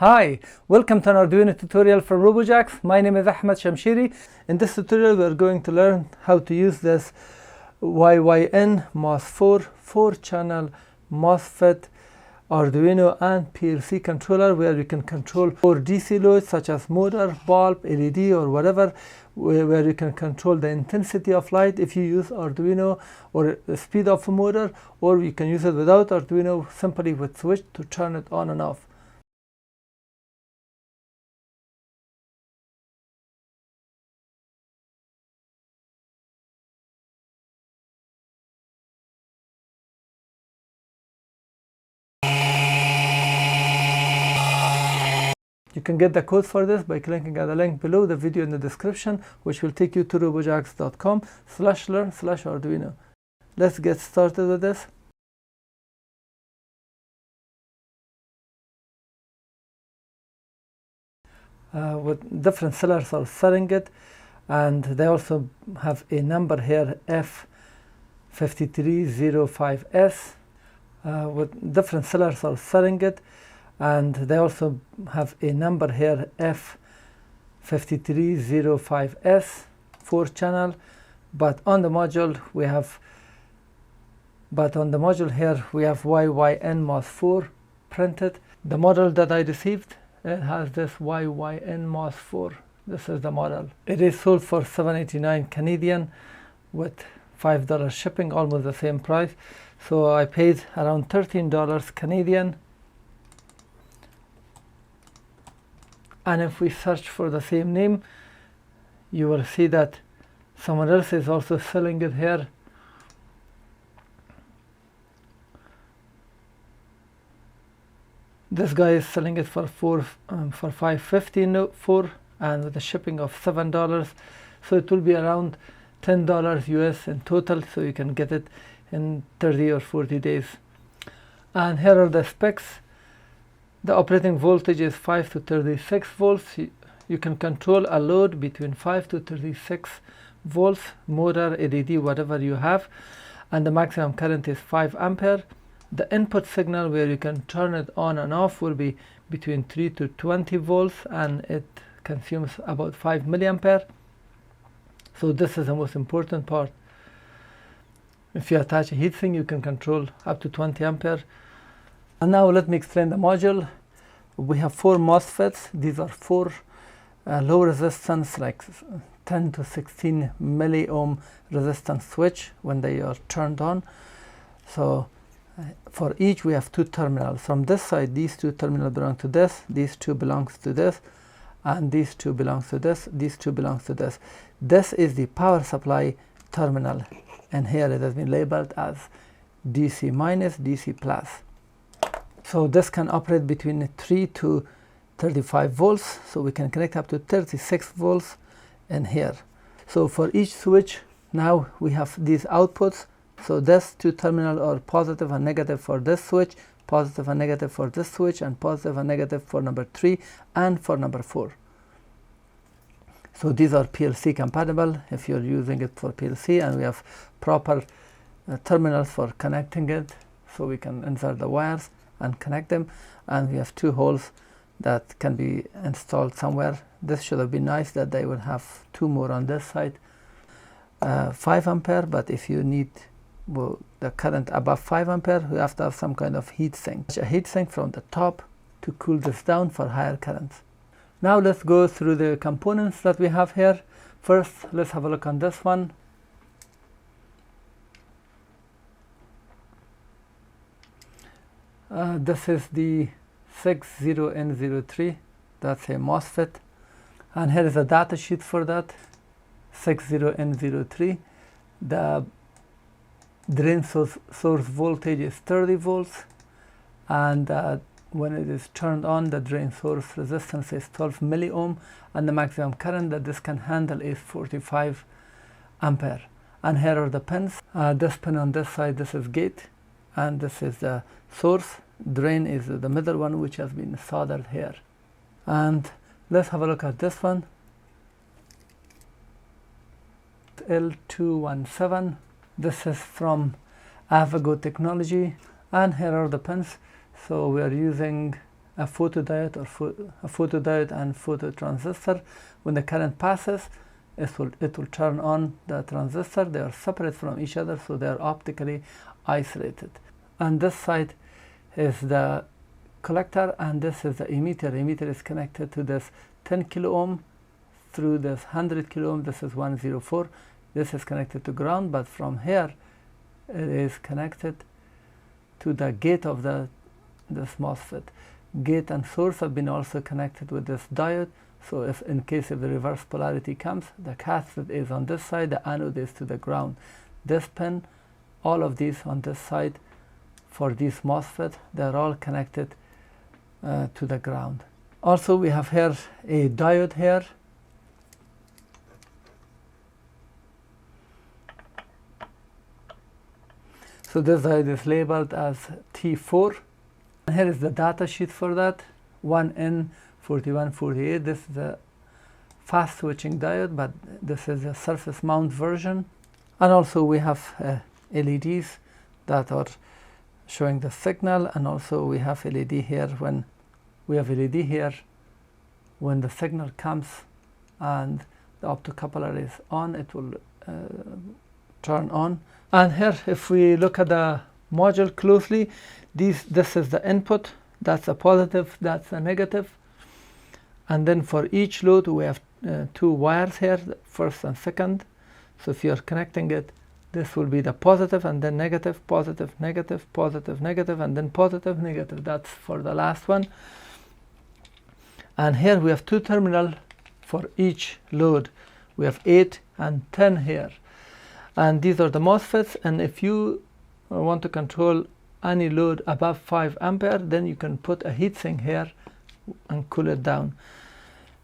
Hi, welcome to an Arduino tutorial from RoboJax. My name is Ahmed Shamshiri. In this tutorial we are going to learn how to use this YYN MOS4 4-channel MOSFET Arduino and PLC controller, where we can control 4 DC loads such as motor, bulb, LED or whatever, where you can control the intensity of light if you use Arduino, or the speed of a motor, or you can use it without Arduino, simply with switch to turn it on and off. You can get the code for this by clicking at the link below the video in the description, which will take you to robojax.com/learn/Arduino. Let's get started with this. What different sellers are selling it, and they also have a number here, F5305S. What different sellers are selling it, and they also have a number here, F5305S 4-channel, but on the module here we have YYN MOS4 printed. The model that I received, it has this YYN MOS4. This is the model. It is sold for $7.89 Canadian with $5 shipping, almost the same price. So I paid around $13 Canadian. And if we search for the same name, you will see that someone else is also selling it here. This guy is selling it for $5.50 and with a shipping of $7. So it will be around $10 US in total, so you can get it in 30 or 40 days. And here are the specs. The operating voltage is 5 to 36 volts. You can control a load between 5 to 36 volts, motor, LED, whatever you have, and the maximum current is 5 ampere. The input signal where you can turn it on and off will be between 3 to 20 volts, and it consumes about 5 milliampere. So this is the most important part. If you attach a heatsink, you can control up to 20 ampere. And now let me explain the module. We have 4 MOSFETs. These are 4 low resistance, like 10 to 16 milliohm resistance switch when they are turned on. So for each we have 2 terminals. From this side, these 2 terminals belong to this, these 2 belongs to this, and these 2 belongs to this, these 2 belongs to this. This is the power supply terminal, and here it has been labeled as DC minus, DC plus. So this can operate between 3 to 35 volts, so we can connect up to 36 volts in here. So for each switch, now we have these outputs. So this 2 terminals are positive and negative for this switch, positive and negative for this switch, and positive and negative for number 3 and for number 4. So these are PLC compatible if you're using it for PLC, and we have proper terminals for connecting it, so we can insert the wires and connect them, and we have 2 holes that can be installed somewhere. This should have been nice that they would have 2 more on this side. 5 ampere, but if you need the current above 5 ampere, you have to have some kind of heat sink. A heat sink from the top to cool this down for higher currents. Now let's go through the components that we have here. First, let's have a look on this one. This is the 60N03, that's a MOSFET, and here is a data sheet for that 60N03. The drain source voltage is 30 volts, and when it is turned on, the drain source resistance is 12 milliohm, and the maximum current that this can handle is 45 ampere. And here are the pins. This pin on this side, this is gate, and this is the source. Drain is the middle one, which has been soldered here. And let's have a look at this one, L217. This is from Avago Technology, and here are the pins. So we are using a photodiode a photodiode and phototransistor. When the current passes, it will turn on the transistor. They are separate from each other, so they are optically isolated. And this side is the collector, and this is the emitter. Emitter is connected to this 10 kilo ohm through this 100 kilo ohm. This is 104. This is connected to ground, but from here it is connected to the gate of this MOSFET. Gate and source have been also connected with this diode, so if in case if the reverse polarity comes, the cathode is on this side, the anode is to the ground. This pin, all of these on this side for these MOSFET, they are all connected to the ground. Also we have here a diode here. So this diode is labeled as T4. And here is the data sheet for that, 1N4148. This is a fast switching diode, but this is a surface mount version. And also we have LEDs that are showing the signal, and also we have LED here when the signal comes and the optocoupler is on, it will turn on. And here if we look at the module closely, this is the input, that's a positive, that's a negative, and then for each load we have two wires here, first and second. So if you're connecting it, this will be the positive, and then negative, positive, negative, positive, negative, and then positive, negative. That's for the last one. And here we have two terminals for each load. We have 8 and 10 here, and these are the MOSFETs. And if you want to control any load above 5 ampere, then you can put a heatsink here and cool it down.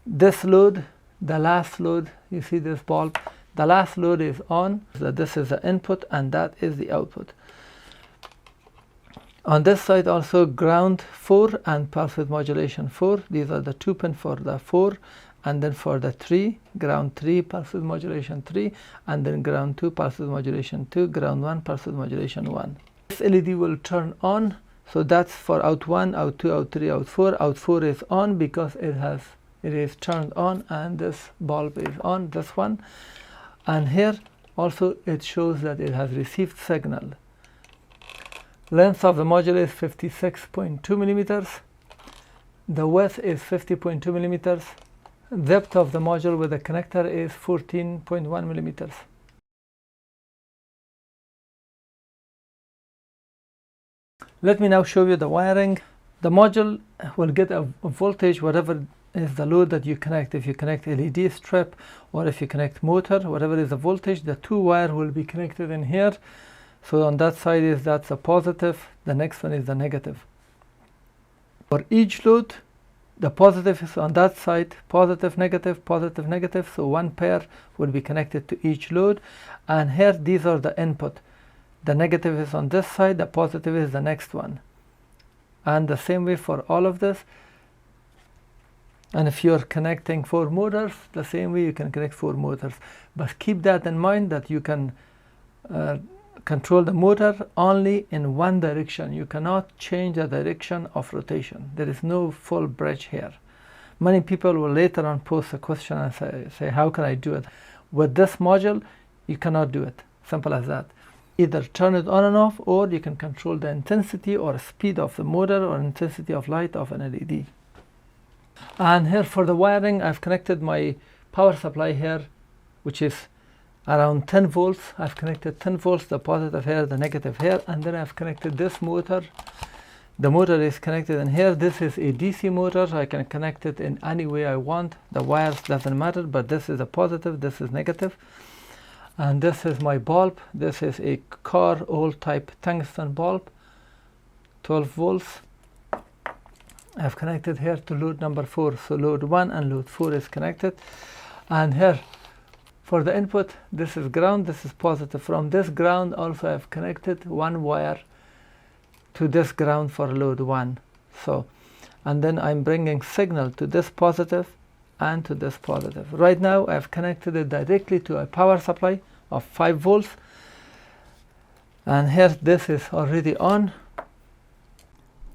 This load, the last load, you see this bulb, the last load is on, so this is the input and that is the output. On this side also ground 4 and pulse width modulation 4. These are the 2 pin for the 4, and then for the 3, ground 3, pulse width modulation 3, and then ground 2, pulse width modulation 2, ground 1, pulse width modulation 1. This LED will turn on, so that's for out 1, out 2, out 3, out 4. Out 4 is on because it is turned on, and this bulb is on, this one. And here also it shows that it has received signal. Length of the module is 56.2 millimeters. The width is 50.2 millimeters. Depth of the module with the connector is 14.1 millimeters. Let me now show you the wiring. The module will get a voltage whatever is the load that you connect. If you connect LED strip or if you connect motor, whatever is the voltage, the two wire will be connected in here. So on that side that's a positive, the next one is the negative. For each load, the positive is on that side, positive, negative, positive, negative. So one pair will be connected to each load. And here these are the input. The negative is on this side, the positive is the next one. And the same way for all of this. And if you're connecting 4 motors, the same way you can connect 4 motors. But keep that in mind that you can control the motor only in one direction. You cannot change the direction of rotation. There is no full bridge here. Many people will later on post a question and say how can I do it? With this module, you cannot do it. Simple as that. Either turn it on and off, or you can control the intensity or speed of the motor or intensity of light of an LED. And here for the wiring, I've connected my power supply here, which is around 10 volts. I've connected 10 volts, the positive here, the negative here, and then I've connected this motor. The motor is connected in here. This is a DC motor. I can connect it in any way I want. The wires doesn't matter, but this is a positive, this is negative. And this is my bulb. This is a car old type tungsten bulb, 12 volts. I've connected here to load number 4. So load 1 and load 4 is connected. And here for the input, this is ground, this is positive. From this ground also I've connected one wire to this ground for load 1. So, and then I'm bringing signal to this positive and to this positive. Right now I've connected it directly to a power supply of 5 volts. And here this is already on.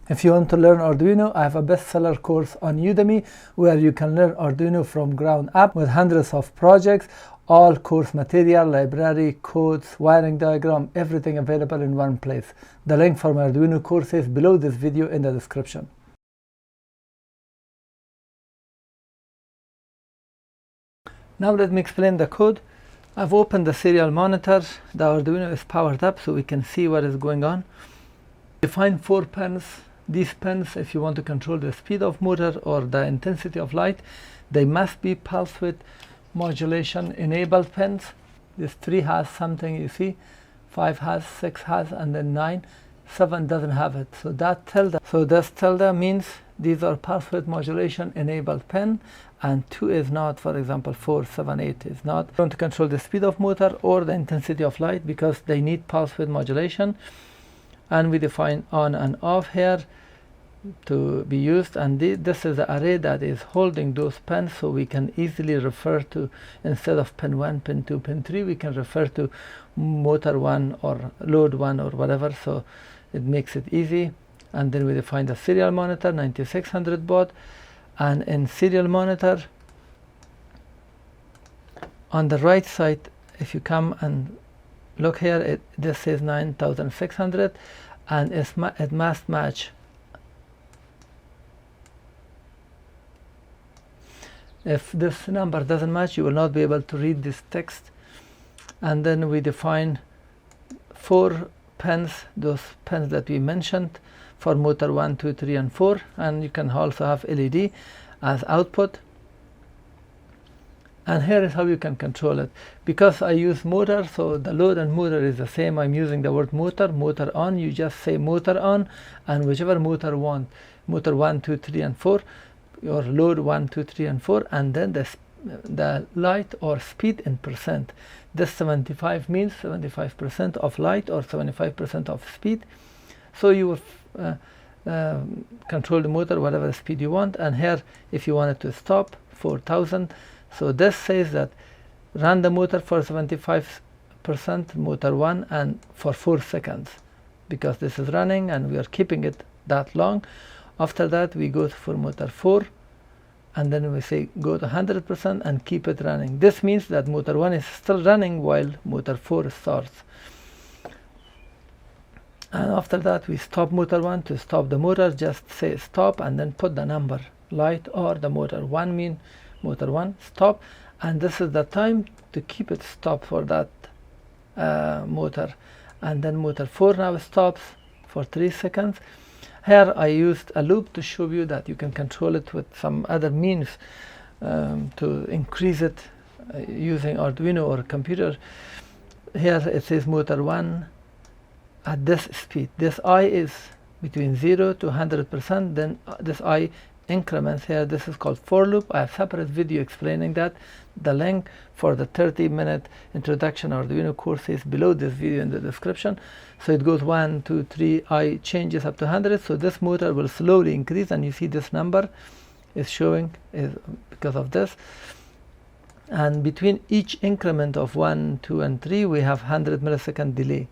If you want to learn Arduino, I have a bestseller course on Udemy where you can learn Arduino from ground up with hundreds of projects, all course material, library, codes, wiring diagram, everything available in one place. The link for my Arduino course is below this video in the description. Now let me explain the code. I've opened the serial monitor. The Arduino is powered up so we can see what is going on. Define 4 pins. These pins, if you want to control the speed of motor or the intensity of light, they must be pulse width modulation enabled pins. This 3 has something, you see, 5 has, 6 has, and then 9. 7 doesn't have it. So that tilde. So this tilde means these are pulse width modulation enabled pin, and 2 is not. For example, 4, 7, 8 is not. We want to control the speed of motor or the intensity of light because they need pulse width modulation. And we define on and off here to be used, and this is the array that is holding those pins, so we can easily refer to, instead of pin 1, pin 2, pin 3, we can refer to motor 1 or load 1 or whatever, so it makes it easy. And then we define the serial monitor 9600 baud, and in serial monitor on the right side, if you come and look here, this says 9600, and it must match. If this number doesn't match, you will not be able to read this text. And then we define 4 pins, those pins that we mentioned for motor 1, 2, 3, and 4, and you can also have LED as output. And here is how you can control it. Because I use motor, so the load and motor is the same. I'm using the word motor on. You just say motor on, and whichever motor you want, motor 1, 2, 3, and 4, or load 1, 2, 3, and 4, and then the light or speed in percent. This 75 means 75% of light or 75% of speed. So you will control the motor whatever speed you want. And here, if you want it to stop, 4000. So this says that run the motor for 75% motor 1 and for 4 seconds, because this is running and we are keeping it that long. After that we go for motor 4, and then we say go to 100% and keep it running. This means that motor 1 is still running while motor 4 starts. And after that we stop motor 1. To stop the motor, just say stop and then put the number light or the motor 1 mean motor 1 stop, and this is the time to keep it stop for that motor. And then motor 4 now stops for 3 seconds. Here I used a loop to show you that you can control it with some other means to increase it using Arduino or computer. Here it says motor 1 at this speed. This I is between 0 to 100%, then this I increments here. This is called for loop. I have separate video explaining that. The link for the 30-minute introduction Arduino course is below this video in the description. So it goes 1, 2, 3, I changes up to 100. So this motor will slowly increase, and you see this number is showing is because of this. And between each increment of 1, 2, and 3, we have 100 millisecond delay.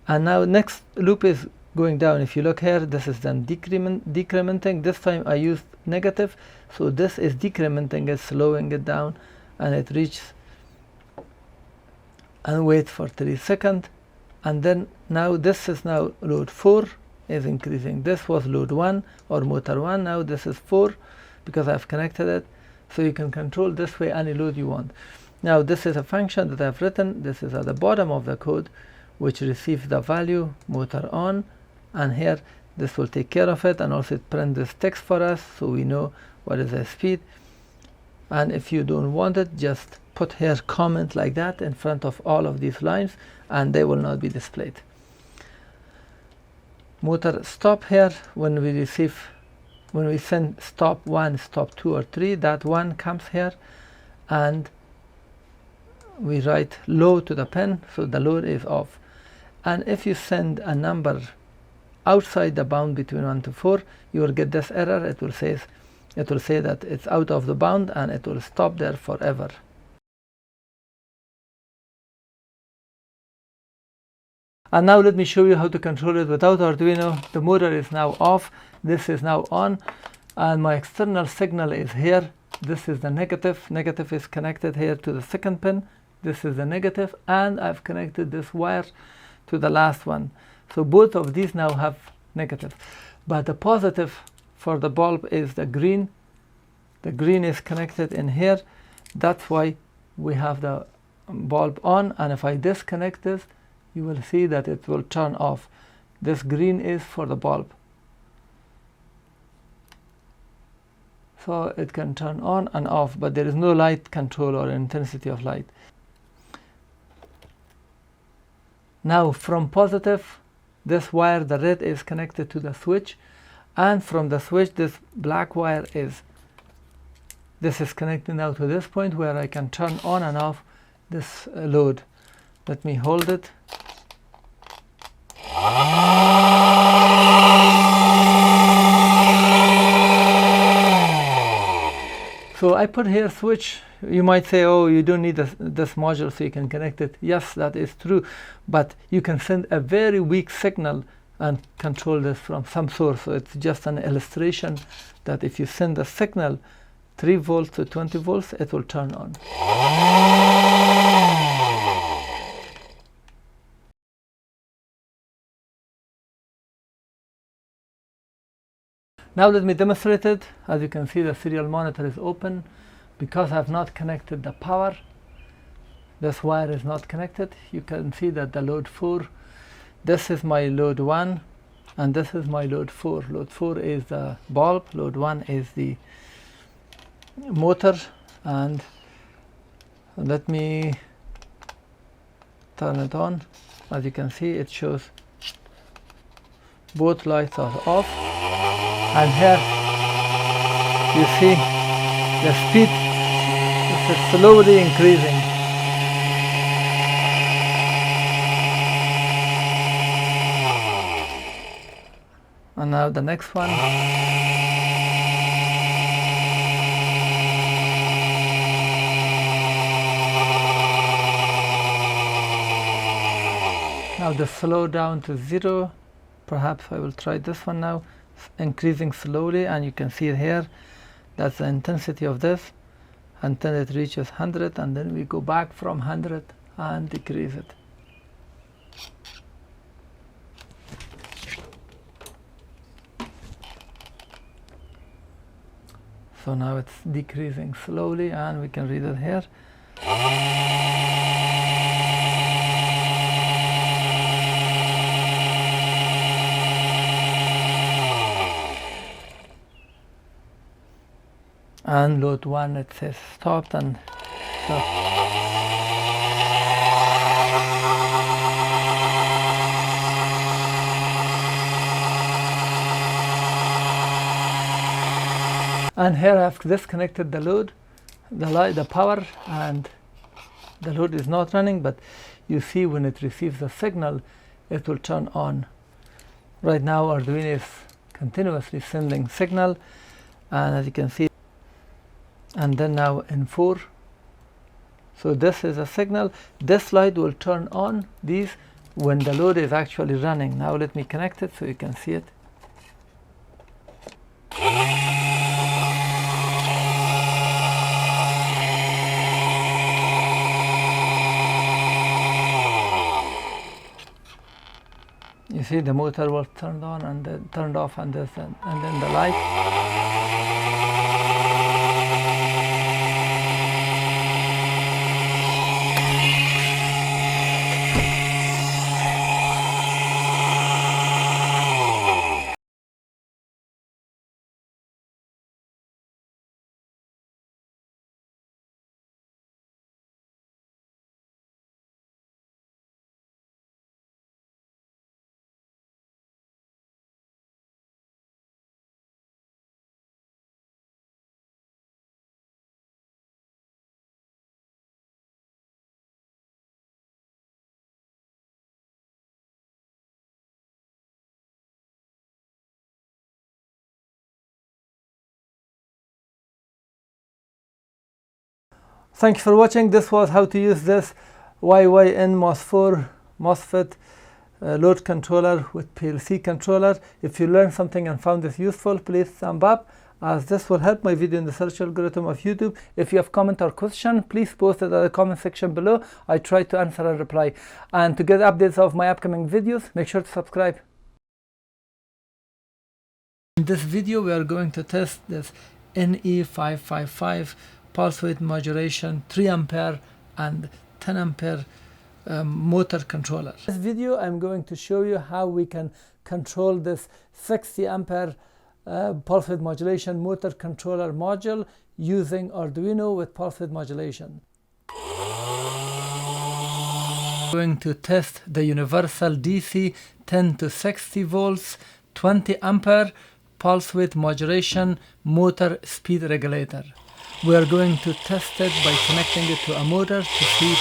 And now next loop is going down. If you look here, this is then decrementing. This time I used negative, so this is decrementing it, slowing it down, and it reaches and wait for 3 seconds. And then now this is now load 4 is increasing. This was load 1 or motor 1. Now this is 4 because I've connected it. So you can control this way any load you want. Now this is a function that I've written. This is at the bottom of the code, which receives the value motor on, and here this will take care of it, and also it print this text for us so we know what is the speed. And if you don't want it, just put here comment like that in front of all of these lines, and they will not be displayed. Motor stop here, when we send stop 1, stop 2 or 3, that 1 comes here, and we write low to the pin, so the load is off. And if you send a number outside the bound between 1 to 4, you will get this error. It will say that it's out of the bound, and it will stop there forever. And now let me show you how to control it without Arduino. The motor is now off, this is now on, and my external signal is here. This is the negative. Negative is connected here to the second pin. This is the negative, and I've connected this wire to the last one. So both of these now have negative. But the positive for the bulb is the green. The green is connected in here. That's why we have the bulb on, and if I disconnect this, you will see that it will turn off. This green is for the bulb. So it can turn on and off, but there is no light control or intensity of light. Now from positive, this wire, the red, is connected to the switch, and from the switch this black wire is connected now to this point where I can turn on and off this load. Let me hold it. So I put here switch. You might say, oh, you don't need this module so you can connect it. Yes, that is true, but you can send a very weak signal and control this from some source. So it's just an illustration that if you send a signal 3 volts to 20 volts, it will turn on. Now let me demonstrate it. As you can see, the serial monitor is open. Because I have not connected the power, this wire is not connected. You can see that the load 4, this is my load 1, and this is my load 4. Load 4 is the bulb, load 1 is the motor, and let me turn it on. As you can see, it shows both lights are off, and here you see the speed is slowly increasing. And now the next one. Now the slow down to 0. Perhaps I will try this one now. It's increasing slowly, and you can see it here. That's the intensity of this until it reaches 100, and then we go back from 100 and decrease it. So now it's decreasing slowly, and we can read it here. And load 1, it says stopped, and so. And here I've disconnected the load, the light, the power, and the load is not running, but you see when it receives the signal, it will turn on. Right now Arduino is continuously sending signal, and as you can see, and then now in 4, so this is a signal. This light will turn on these when the load is actually running. Now let me connect it so you can see it. You see the motor was turned on and then turned off, and this, and then the light. Thank you for watching. This was how to use this YYN MOS4 MOSFET load controller with PLC controller. If you learned something and found this useful, please thumb up, as this will help my video in the search algorithm of YouTube. If you have comment or question, please post it in the comment section below. I try to answer and reply. And to get updates of my upcoming videos, make sure to subscribe. In this video, we are going to test this NE555 pulse width modulation 3 ampere and 10 ampere motor controller. In this video, I'm going to show you how we can control this 60 ampere pulse width modulation motor controller module using Arduino with pulse width modulation. I'm going to test the universal DC 10 to 60 volts 20 ampere pulse width modulation motor speed regulator. We are going to test it by connecting it to a motor to see